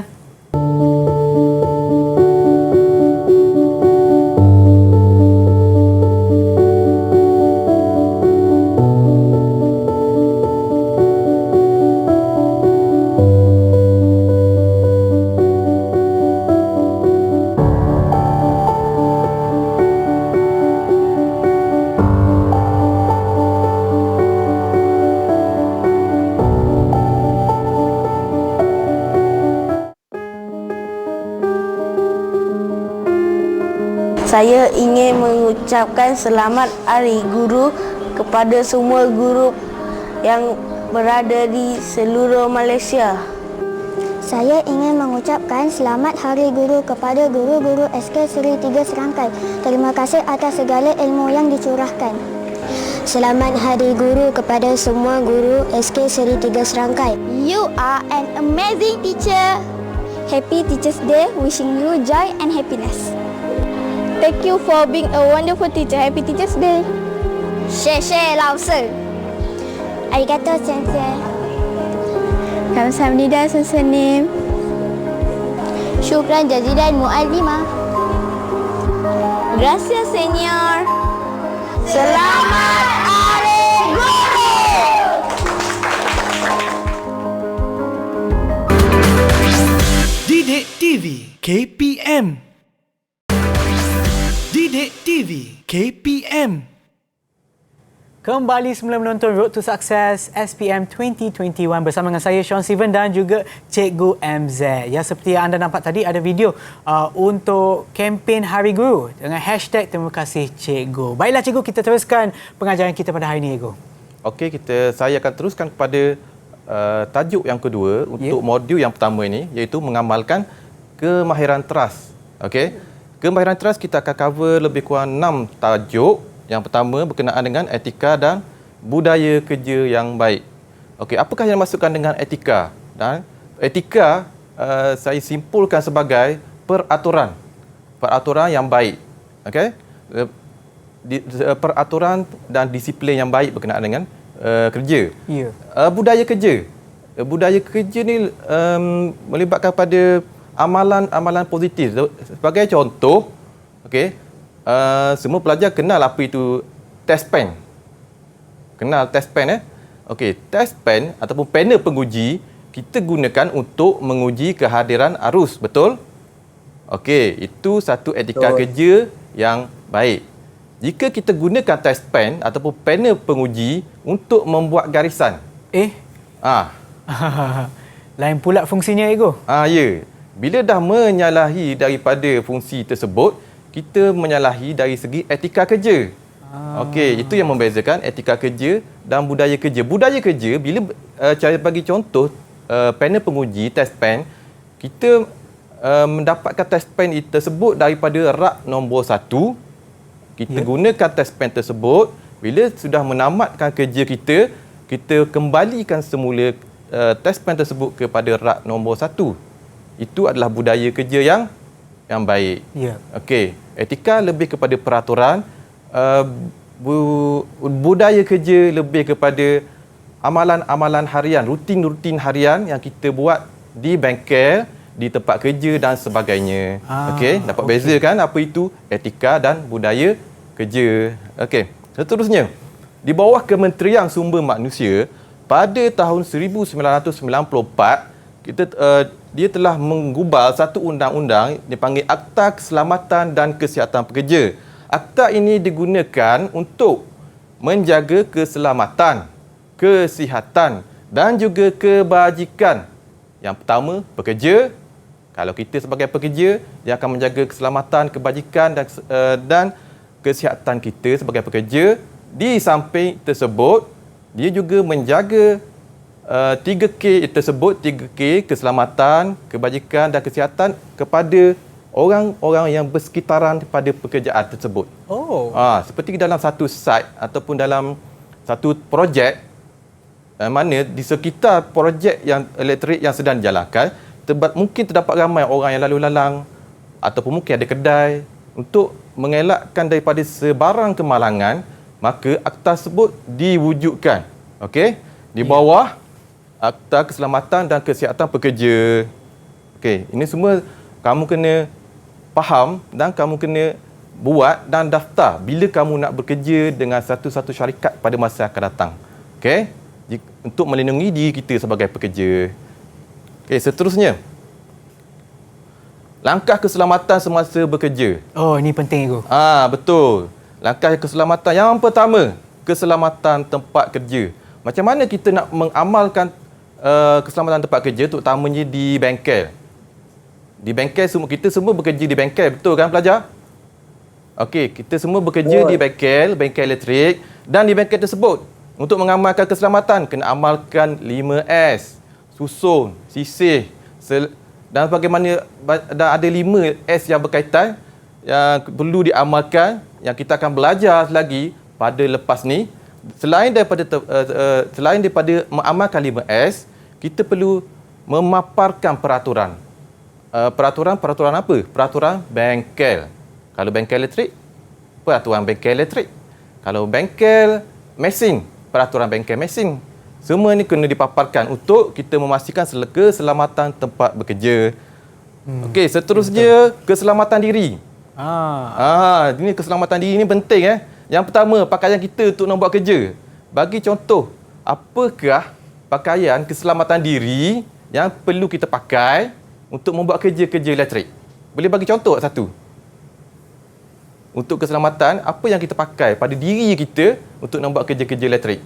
Saya ingin mengucapkan selamat Hari Guru kepada semua guru yang berada di seluruh Malaysia. Saya ingin mengucapkan selamat Hari Guru kepada guru-guru SK Seri 3 Serangkai. Terima kasih atas segala ilmu yang dicurahkan. Selamat Hari Guru kepada semua guru SK Seri 3 Serangkai. You are an amazing teacher. Happy Teachers Day, wishing you joy and happiness. Thank you for being a wonderful teacher. Happy Teachers Day. 谢谢老师。ありがとう先生。Kamsahamnida Susanim. Syukran jazilan mu'allimah. Gracias Senior. Selamat Hari Guru. Didik TV KPM. Didik TV KPM. Kembali semula menonton Road to Success SPM 2021 bersama dengan saya Sean Steven dan juga Cikgu MZ. Ya, seperti yang anda nampak tadi ada video untuk kempen Hari Guru dengan hashtag terima kasih Cikgu. Baiklah Cikgu, kita teruskan pengajaran kita pada hari ini Cikgu. Okey, saya akan teruskan kepada tajuk yang kedua untuk modul yang pertama ini, iaitu mengamalkan kemahiran teras. Okey. Kemahiran teras kita akan cover lebih kurang 6 tajuk. Yang pertama berkenaan dengan etika dan budaya kerja yang baik. Okey, apakah yang dimaksudkan dengan etika? Dan etika saya simpulkan sebagai peraturan. Peraturan yang baik. Okey? Peraturan dan disiplin yang baik berkenaan dengan kerja. Ya. Budaya kerja. Budaya kerja ni melibatkan pada amalan-amalan positif. Sebagai contoh, okey, semua pelajar kenal apa itu test pen. Kenal test pen Okey, test pen ataupun panel penguji kita gunakan untuk menguji kehadiran arus, betul? Okey, itu satu etika kerja yang baik. Jika kita gunakan test pen ataupun panel penguji untuk membuat garisan. Lain pula fungsinya Ego. Ya. Bila dah menyalahi daripada fungsi tersebut, kita menyalahi dari segi etika kerja. Okey, itu yang membezakan etika kerja dan budaya kerja. Budaya kerja, bila cara bagi contoh panel penguji test pen, kita mendapatkan test pen tersebut daripada rak nombor 1. Kita gunakan test pen tersebut. Bila sudah menamatkan kerja kita, kita kembalikan semula test pen tersebut kepada rak nombor 1. Itu adalah budaya kerja yang baik. Ya. Okey, etika lebih kepada peraturan, budaya kerja lebih kepada amalan-amalan harian, rutin-rutin harian yang kita buat di bengkel, di tempat kerja dan sebagainya. Okey, dapat bezakan apa itu etika dan budaya kerja. Okey, seterusnya, di bawah Kementerian Sumber Manusia pada tahun 1994, dia telah menggubal satu undang-undang dipanggil Akta Keselamatan dan Kesihatan Pekerja. Akta ini digunakan untuk menjaga keselamatan, kesihatan dan juga kebajikan. Yang pertama, pekerja. Kalau kita sebagai pekerja, dia akan menjaga keselamatan, kebajikan dan kesihatan kita sebagai pekerja. Di samping tersebut, dia juga menjaga 3K tersebut, 3K, keselamatan, kebajikan dan kesihatan kepada orang-orang yang bersekitaran pada pekerjaan tersebut. Seperti dalam satu site ataupun dalam satu projek, mana di sekitar projek yang elektrik yang sedang dijalankan, mungkin terdapat ramai orang yang lalu lalang ataupun mungkin ada kedai. Untuk mengelakkan daripada sebarang kemalangan, maka akta tersebut diwujudkan. Okey, di bawah Akta Keselamatan dan Kesihatan Pekerja. Okey, ini semua kamu kena faham dan kamu kena buat dan daftar bila kamu nak bekerja dengan satu-satu syarikat pada masa akan datang. Okey, untuk melindungi diri kita sebagai pekerja. Okey, seterusnya, langkah keselamatan semasa bekerja. Ini penting Ego. Betul. Langkah keselamatan yang pertama, keselamatan tempat kerja. Macam mana kita nak mengamalkan keselamatan tempat kerja, terutamanya di bengkel. Di bengkel, kita semua bekerja di bengkel, betul kan pelajar? Okey, kita semua bekerja di bengkel elektrik, dan di bengkel tersebut untuk mengamalkan keselamatan kena amalkan 5S. Susun, sisih dan bagaimana, dan ada 5S yang berkaitan yang perlu diamalkan, yang kita akan belajar lagi pada lepas ni. Selain daripada mengamalkan 5S, kita perlu memaparkan peraturan. Peraturan apa? Peraturan bengkel. Kalau bengkel elektrik, peraturan bengkel elektrik. Kalau bengkel mesin, peraturan bengkel mesin. Semua ni kena dipaparkan untuk kita memastikan keselamatan tempat bekerja. Okey, seterusnya keselamatan diri. Ini keselamatan diri ni penting. Yang pertama, pakaian kita untuk nak buat kerja. Bagi contoh, apakah pakaian keselamatan diri yang perlu kita pakai untuk membuat kerja-kerja elektrik? Boleh bagi contoh satu? Untuk keselamatan, apa yang kita pakai pada diri kita untuk nak buat kerja-kerja elektrik?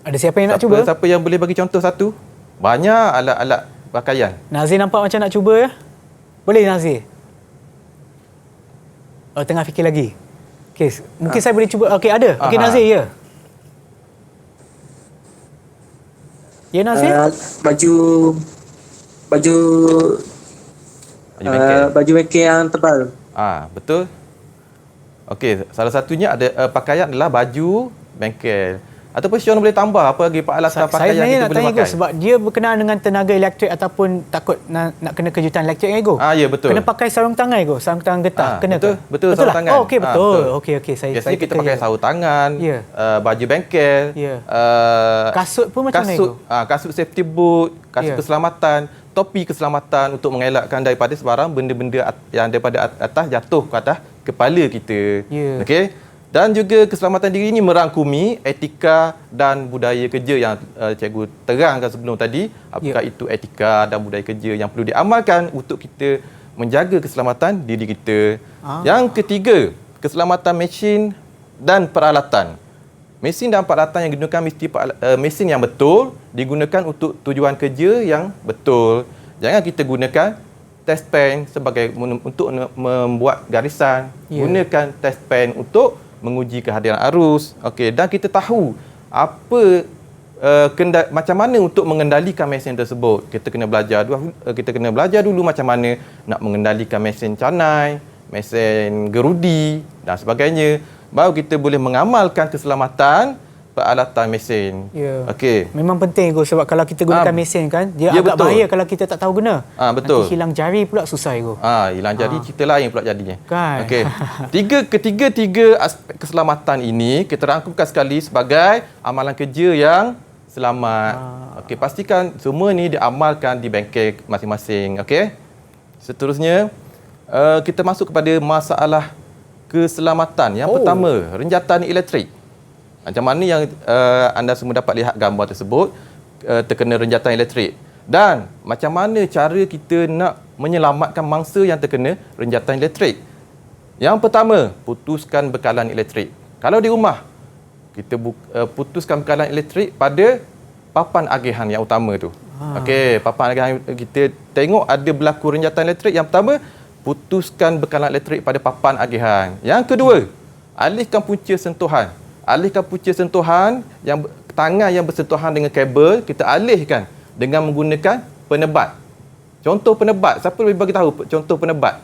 Ada siapa yang nak cuba? Siapa yang boleh bagi contoh satu? Banyak alat-alat pakaian. Nazir nampak macam nak cuba ya? Boleh Nazir? Oh, tengah fikir lagi. Okey, mungkin saya boleh cuba. Okey, ada. Okey, Nazir, ya. Ya, Nazir? Baju bengkel yang tebal. Betul. Okey, salah satunya ada pakaian adalah baju bengkel. Ataupun Sean boleh tambah apa lagi peralatan pakaian yang kita boleh pakai? Sebab dia berkenaan dengan tenaga elektrik ataupun takut nak kena kejutan elektrik Ego. Ya, betul. Kena pakai sarung tangan Ego, sarung tangan getah. Kena betul sarung tangan. Oh, okey, betul. Okey, biasanya kita pakai sarung tangan, baju bengkel, kasut pun macam mana Ego? Kasut safety boot, kasut keselamatan, topi keselamatan untuk mengelakkan daripada sebarang benda-benda yang daripada atas jatuh ke atas kepala kita. Okey. Dan juga keselamatan diri ini merangkumi etika dan budaya kerja yang cikgu terangkan sebelum tadi. Apakah itu etika dan budaya kerja yang perlu diamalkan untuk kita menjaga keselamatan diri kita. Yang ketiga, keselamatan mesin dan peralatan. Mesin dan peralatan yang digunakan mesti mesin yang betul, digunakan untuk tujuan kerja yang betul. Jangan kita gunakan test pen sebagai untuk membuat garisan. Gunakan test pen untuk menguji kehadiran arus. Okey, dan kita tahu apa macam mana untuk mengendalikan mesin tersebut. Kita kena belajar dulu macam mana nak mengendalikan mesin canai, mesin gerudi dan sebagainya. Baru kita boleh mengamalkan keselamatan peralatan mesin. Okey. Memang penting Ego, sebab kalau kita gunakan mesin kan, dia agak bahaya kalau kita tak tahu guna. Betul. Nanti hilang jari pula susah Ego. Hilang jari cerita lain pula jadinya. Kan. Okey. Ketiga aspek keselamatan ini kita rangkumkan sekali sebagai amalan kerja yang selamat. Okey, pastikan semua ni diamalkan di bengkel masing-masing. Okey. Seterusnya kita masuk kepada masalah keselamatan. Yang pertama, renjatan elektrik. Macam mana yang anda semua dapat lihat gambar tersebut, terkena renjatan elektrik. Dan macam mana cara kita nak menyelamatkan mangsa yang terkena renjatan elektrik. Yang pertama, putuskan bekalan elektrik. Kalau di rumah, kita putuskan bekalan elektrik pada papan agihan yang utama tu. Okey, papan agihan kita tengok ada berlaku renjatan elektrik. Yang pertama, putuskan bekalan elektrik pada papan agihan. Yang kedua, alihkan punca sentuhan. Alihkan punca sentuhan yang tangan yang bersentuhan dengan kabel, kita alihkan dengan menggunakan penebat. Contoh penebat, siapa boleh bagi tahu contoh penebat?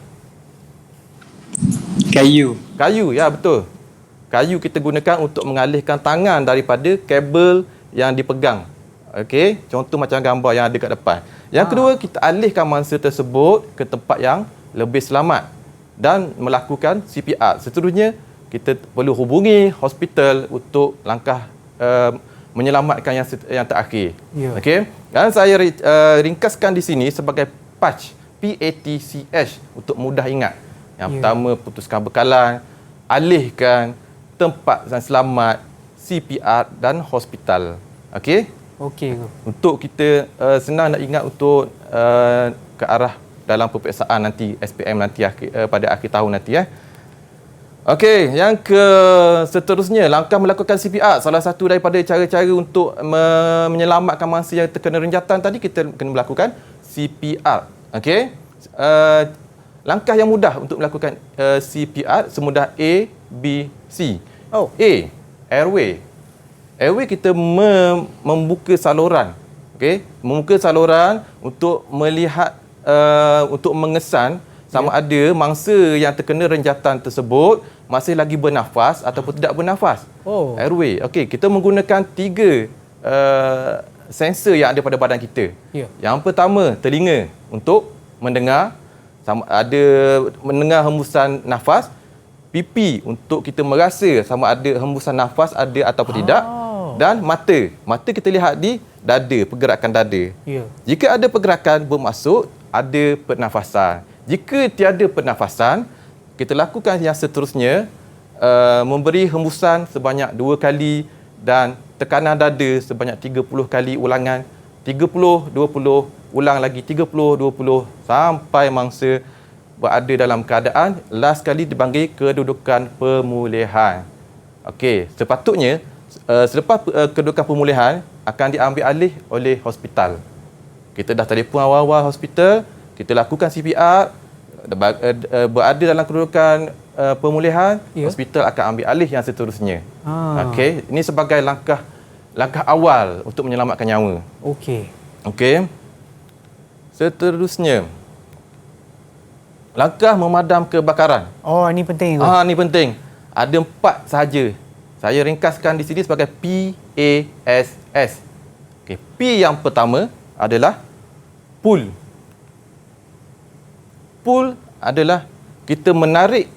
Kayu, ya betul. Kayu kita gunakan untuk mengalihkan tangan daripada kabel yang dipegang. Okey, contoh macam gambar yang ada kat depan. Yang kedua, kita alihkan mangsa tersebut ke tempat yang lebih selamat dan melakukan CPR. Seterusnya, kita perlu hubungi hospital untuk langkah menyelamatkan yang terakhir. Okey. Dan saya ringkaskan di sini sebagai PATCH, PATCH untuk mudah ingat. Yang pertama, putuskan bekalan, alihkan tempat yang selamat, CPR dan hospital. Okey? Okey. Untuk kita senang nak ingat untuk ke arah dalam peperiksaan nanti SPM nanti pada akhir tahun nanti Okey, yang seterusnya, langkah melakukan CPR. Salah satu daripada cara-cara untuk menyelamatkan mangsa yang terkena renjatan tadi, kita kena melakukan CPR. Okey. langkah yang mudah untuk melakukan CPR semudah A, B, C. A, airway. Airway kita membuka saluran. Okey, membuka saluran untuk melihat untuk mengesan sama ada mangsa yang terkena renjatan tersebut masih lagi bernafas ataupun tidak bernafas. Airway. Okey, kita menggunakan 3 sensor yang ada pada badan kita. Yang pertama, telinga untuk mendengar sama ada mendengar hembusan nafas, pipi untuk kita merasa sama ada hembusan nafas ada ataupun tidak, dan mata. Mata kita lihat di dada, pergerakan dada. Jika ada pergerakan bermaksud ada pernafasan. Jika tiada pernafasan, kita lakukan yang seterusnya, memberi hembusan sebanyak 2 kali dan tekanan dada sebanyak 30 kali ulangan. 30, 20, ulang lagi 30, 20 sampai mangsa berada dalam keadaan last kali dipanggil kedudukan pemulihan. Okey, sepatutnya selepas kedudukan pemulihan akan diambil alih oleh hospital. Kita dah telefon awal-awal hospital, kita lakukan CPR, berada dalam kedudukan pemulihan, hospital akan ambil alih yang seterusnya. Okey, ini sebagai langkah awal untuk menyelamatkan nyawa. Okey. Seterusnya, langkah memadam kebakaran. Ini penting. Ini penting. Ada 4 sahaja. Saya ringkaskan di sini sebagai PASS. Okey, P yang pertama adalah pull. Pull adalah kita menarik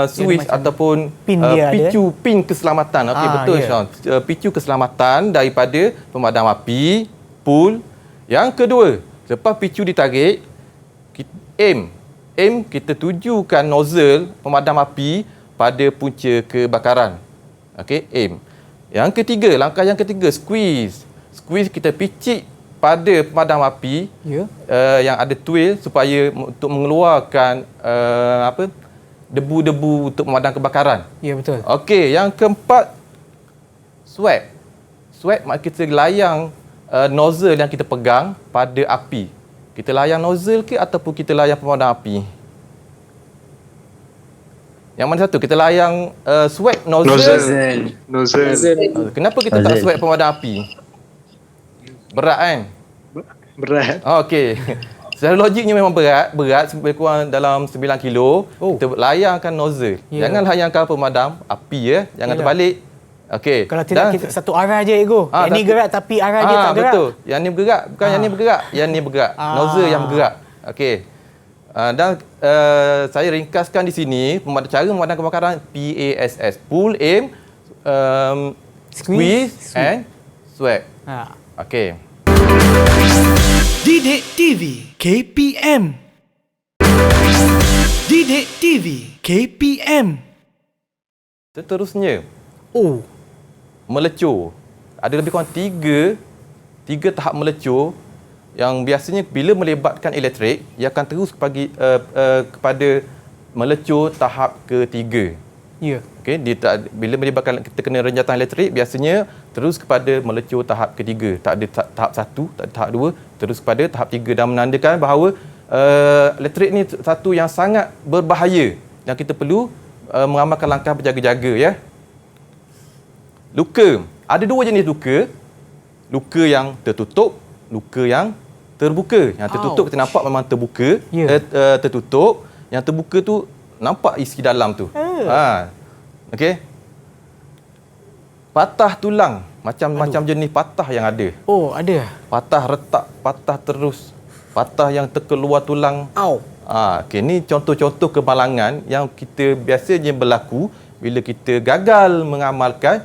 switch ataupun pin keselamatan. Okey, betul Sean. Picu keselamatan daripada pemadam api, pull. Yang kedua, lepas picu ditarik, aim kita tujukan nozzle pemadam api pada punca kebakaran. Okey, aim. Yang ketiga, langkah yang ketiga, squeeze. Squeeze kita picit pada pemadam api yang ada tuil supaya untuk mengeluarkan debu-debu untuk memadam kebakaran. Ya, betul. Okey, yang keempat, sweep. Sweep maknanya kita layang nozzle yang kita pegang pada api. Kita layang nozzle ke ataupun kita layang pemadam api? Yang mana satu? Kita layang sweep nozzle. Kenapa kita tak sweep pemadam api? Berat kan? Berat. Okey. Secara logiknya memang berat lebih kurang dalam 9 kilo. Kita layangkan nozzle. Jangan layangkan pemadam api jangan terbalik. Okey. Kalau tidak kita satu arah je ego. Yang ni gerak tapi arah dia tak gerak. Betul. Yang ni bergerak, bukan yang ni bergerak. Yang ni bergerak. Nozzle yang bergerak. Okey. Dan saya ringkaskan di sini cara memadam kebakaran PASS. Pull, aim, squeeze and sweep. Okey. Didik TV KPM. Didik TV KPM. Seterusnya, melecur. Ada lebih kurang tiga tahap melecur yang biasanya bila melibatkan elektrik, ia akan terus kepada melecur tahap ketiga. Okey, bila melibatkan kita kena renjatan elektrik, biasanya terus kepada melecur tahap ketiga. Tak ada tahap 1, tak ada tahap 2, terus kepada tahap 3 dan menandakan bahawa elektrik ni satu yang sangat berbahaya dan kita perlu mengamalkan langkah berjaga-jaga ya. Luka. Ada 2 jenis luka. Luka yang tertutup, luka yang terbuka. Yang tertutup kita nampak memang terbuka, tertutup. Yang terbuka tu nampak isi dalam tu. Okey. Patah tulang, macam jenis patah yang ada. Ada. Patah retak, patah terus. Patah yang terkeluar tulang. Okey, ni contoh-contoh kemalangan yang kita biasanya berlaku bila kita gagal mengamalkan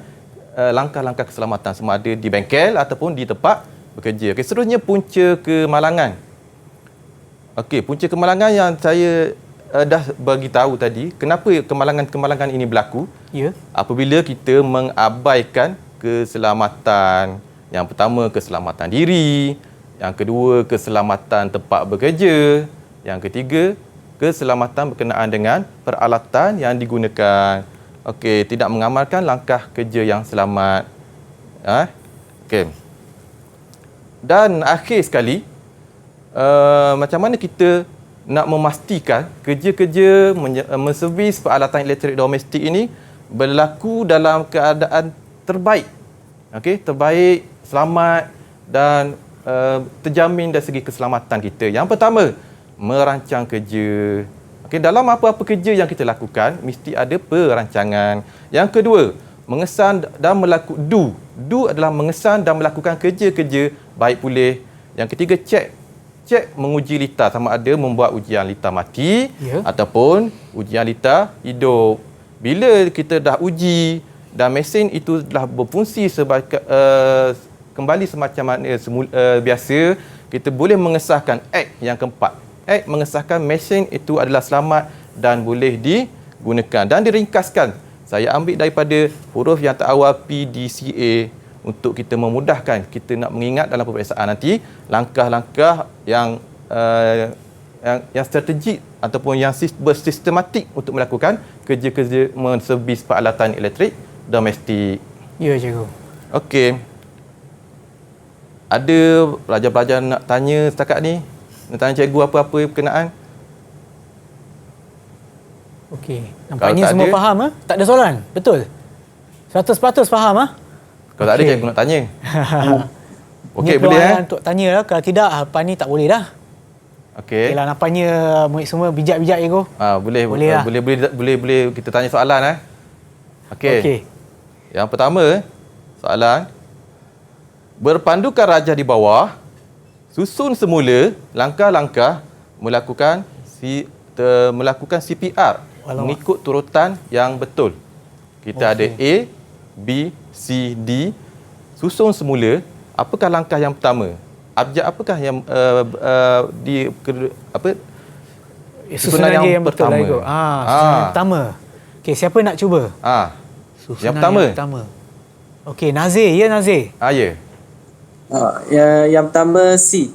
langkah-langkah keselamatan sama ada di bengkel ataupun di tempat bekerja. Okey, seterusnya punca kemalangan. Okey, punca kemalangan yang saya dah bagi tahu tadi, kenapa kemalangan-kemalangan ini berlaku? Apabila kita mengabaikan keselamatan. Yang pertama, keselamatan diri. Yang kedua, keselamatan tempat bekerja. Yang ketiga, keselamatan berkenaan dengan peralatan yang digunakan. Okey, tidak mengamalkan langkah kerja yang selamat. Okey. Dan akhir sekali, macam mana kita nak memastikan kerja-kerja menservis peralatan elektrik domestik ini berlaku dalam keadaan terbaik. Okey, terbaik, selamat dan terjamin dari segi keselamatan kita. Yang pertama, merancang kerja. Okey, dalam apa-apa kerja yang kita lakukan mesti ada perancangan. Yang kedua, mengesan dan melakukan do adalah mengesan dan melakukan kerja-kerja baik pulih. Yang ketiga, cek menguji litar sama ada membuat ujian litar mati ataupun ujian litar hidup. Bila kita dah uji dan mesin itu telah berfungsi sebagai kembali semacam mana biasa, kita boleh mengesahkan Act yang keempat. Act mengesahkan mesin itu adalah selamat dan boleh digunakan dan diringkaskan. Saya ambil daripada huruf yang terawal PDCA untuk kita memudahkan kita nak mengingat dalam peperiksaan nanti langkah-langkah yang strategik ataupun yang bersistematik untuk melakukan kerja-kerja menservis peralatan elektrik domestik. Ya, cikgu. Okey. Ada pelajar-pelajar nak tanya setakat ni? Nak tanya cikgu apa-apa berkenaan? Okey. Nampaknya semua faham, ha? Tak ada soalan? Betul? 100% faham, ha? Kalau tak ada, cikgu nak tanya. Okey, boleh untuk tanya lah. Kalau tidak, lepas ni tak boleh dah. Okey. Okeylah, nampaknya murid semua bijak-bijak, cikgu. Boleh kita tanya soalan, Okey. Yang pertama, soalan. Berpandukan rajah di bawah, susun semula langkah-langkah melakukan CPR mengikut turutan yang betul. Kita ada A, B, C, D. Susun semula, apakah langkah yang pertama? Abjad apakah yang susunan dia yang betul lah, cikgu. Susunan yang pertama. Okey, siapa nak cuba? Yang pertama. Okey, Nazir. Ya, Nazir? Ya. Yang pertama C.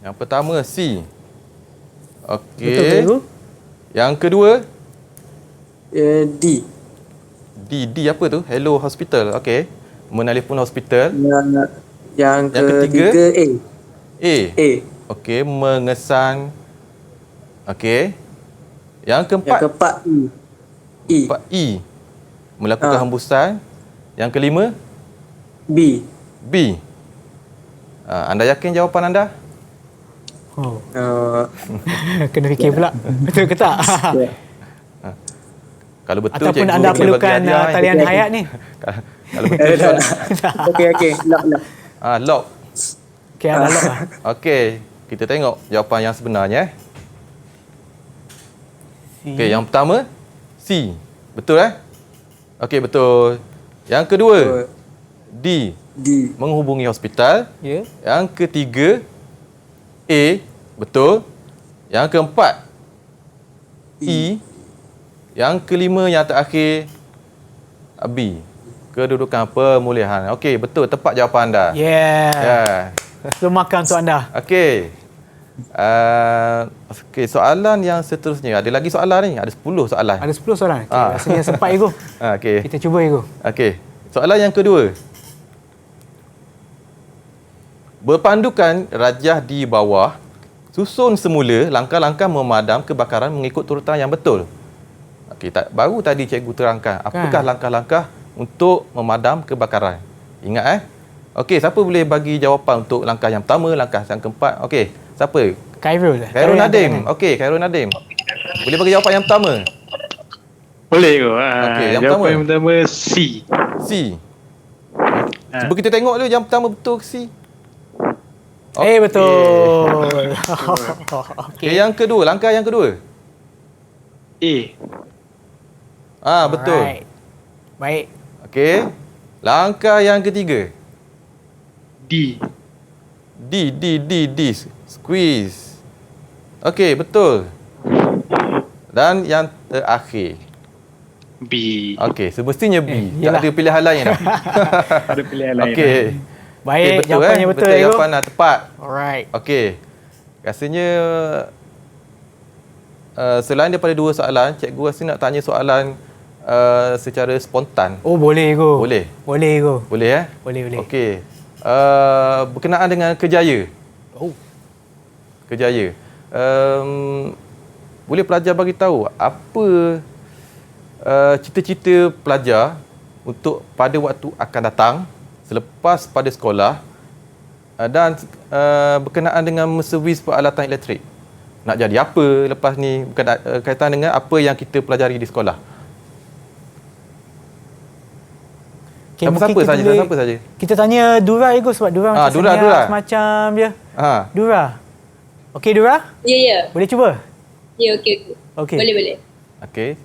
Yang pertama C. Okey. Betul, cikgu? Yang kedua? D. D apa tu? Hello Hospital. Okey. Menelpon hospital. Yang ketiga A. Okey, mengesan. Okey. Yang keempat E. Melakukan hembusan. Yang kelima? B. Anda yakin jawapan anda? Kena fikir pula. Betul ke tak? Kalau betul, ataupun anda perlukan talian hayat ni. Kalau betul. Okey. Lock. Okey, anda lock lah. Okey, kita tengok jawapan yang sebenarnya. Okey, yang pertama C. Betul Okey, betul. Yang kedua D. Menghubungi hospital. Ya. Yang ketiga A. Betul. Yang keempat E. Yang kelima yang terakhir B. Kedudukan pemulihan. Okey, betul, tepat jawapan anda. Belum makan untuk anda. Okey. Okey, soalan yang seterusnya. Ada lagi soalan ni? Ada 10 soalan. Ada 10 soalan. Okey, rasanya sempat, cikgu. Okey. Kita cuba, cikgu. Okey. Soalan yang kedua. Berpandukan rajah di bawah, susun semula langkah-langkah memadam kebakaran mengikut turutan yang betul. Okey, baru tadi cikgu terangkan apakah langkah-langkah untuk memadam kebakaran. Ingat Okey, siapa boleh bagi jawapan untuk langkah yang pertama, langkah yang keempat? Okey, siapa? Khairul Nadim. Okey, Khairul Nadim. Boleh bagi jawapan yang pertama? Boleh ke? Okey, jawapan yang pertama C. Cuba kita tengok dulu yang pertama betul ke C? Betul. Okey, yang kedua, langkah yang kedua. A. Betul. Baik. Okey. Langkah yang ketiga. D. Squeeze. Okey, betul. Dan yang terakhir. B. Okey, semestinya B. Tak ada pilihan lain dah. Ada pilihan lain. Okey. Baik, betul, jawapannya betul. Betul, jawapan dah tepat. Alright. Okey. Rasanya selain daripada 2 soalan, cikgu rasa nak tanya soalan secara spontan. Boleh, cikgu. Boleh, cikgu. Boleh Boleh. Okey. Berkenaan dengan Kerjaya. Kerjaya. boleh pelajar bagi tahu apa cita-cita pelajar untuk pada waktu akan datang selepas pada sekolah dan berkenaan dengan menservis peralatan elektrik. Nak jadi apa lepas ni berkaitan dengan apa yang kita pelajari di sekolah. Okay, siapa saja? Kita tanya Dura Ego sebab Dura macam Dura. Semacam dia. Dura. Okey Dura? Ya. Boleh cuba? Ya, okey. Boleh. Okey.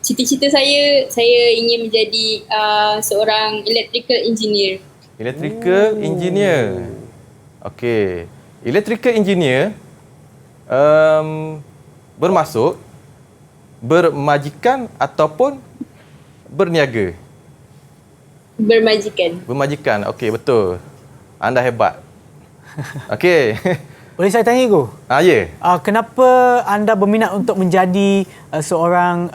Cita-cita saya ingin menjadi seorang electrical engineer. Electrical engineer. Okey. Electrical engineer bermaksud bermajikan ataupun berniaga? Bermajikan. Okey, betul. Anda hebat. Okey. Boleh saya tanya Ego? Ya. Kenapa anda berminat untuk menjadi seorang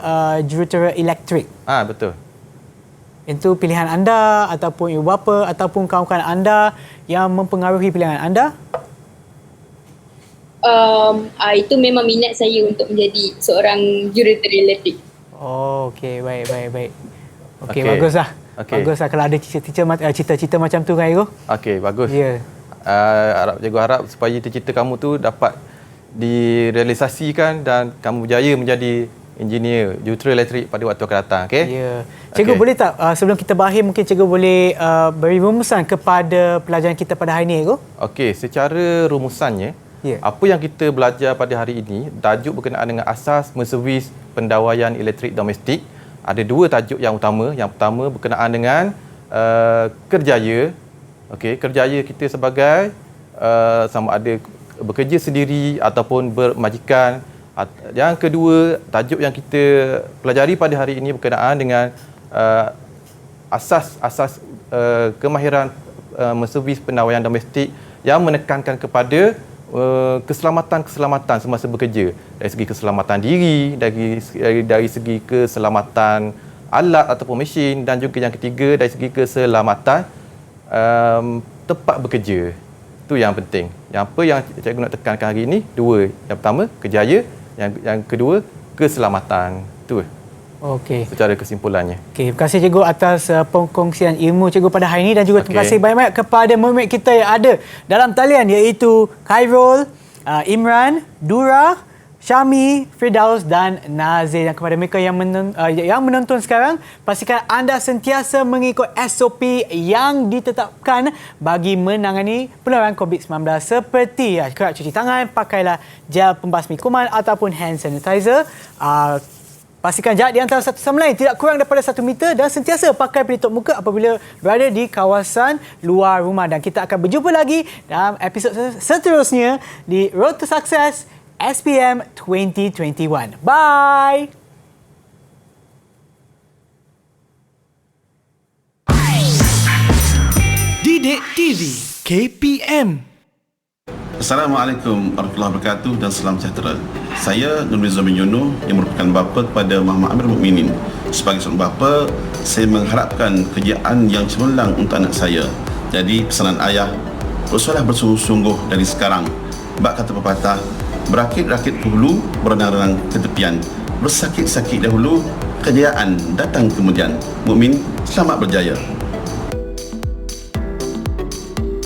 jurutera elektrik? Betul. Itu pilihan anda ataupun ibu bapa ataupun kawan-kawan anda yang mempengaruhi pilihan anda? Itu memang minat saya untuk menjadi seorang jurutera elektrik. Okey, baik. Okey, baguslah. Baguslah kalau ada cita-cita macam tu kan Ego? Okey, bagus. Ya. Cikgu harap supaya cita-cita kamu tu dapat direalisasikan dan kamu berjaya menjadi engineer jurutera elektrik pada waktu akan datang. Okey? Ya. Cikgu boleh tak sebelum kita berakhir mungkin cikgu boleh beri rumusan kepada pelajaran kita pada hari ini Ego? Okey, secara rumusannya apa yang kita belajar pada hari ini tajuk berkenaan dengan asas menservis pendawaian elektrik domestik. Ada dua tajuk yang utama. Yang pertama berkenaan dengan kerjaya. Okey, kerjaya kita sebagai sama ada bekerja sendiri ataupun bermajikan. Yang kedua, tajuk yang kita pelajari pada hari ini berkenaan dengan asas kemahiran menservis pendawaian domestik yang menekankan kepada keselamatan semasa bekerja, dari segi keselamatan diri, dari segi keselamatan alat ataupun mesin, dan juga yang ketiga dari segi keselamatan tempat bekerja. Itu yang penting. Yang apa yang cikgu nak tekankan hari ini, dua. Yang pertama, kerjaya. Yang kedua, keselamatan. Itu secara kesimpulannya. Terima kasih cikgu atas pengkongsian ilmu cikgu pada hari ini dan juga terima kasih banyak-banyak kepada murid kita yang ada dalam talian iaitu Khairul, Imran, Dura, Syami, Firdaus dan Nazir. Dan kepada mereka yang menonton sekarang, pastikan anda sentiasa mengikut SOP yang ditetapkan bagi menangani penularan COVID-19 seperti kerap cuci tangan, pakailah gel pembasmi kuman ataupun hand sanitizer. Pastikan jarak di antara satu sama lain tidak kurang daripada 1 meter dan sentiasa pakai pelitup muka apabila berada di kawasan luar rumah. Dan kita akan berjumpa lagi dalam episod seterusnya di Road to Success SPM 2021. Bye! Didik TV KPM. Assalamualaikum warahmatullahi wabarakatuh dan salam sejahtera. Saya Nur Rizal bin Yono yang merupakan bapa kepada Muhammad Amir Mukminin. Sebagai seorang bapa, saya mengharapkan kerjaan yang cemerlang untuk anak saya. Jadi pesanan ayah, berusahalah bersungguh-sungguh dari sekarang. Bak kata pepatah, berakit-rakit dahulu, berenang-renang ke tepian. Bersakit-sakit dahulu, kejayaan datang kemudian. Mukmin, selamat berjaya.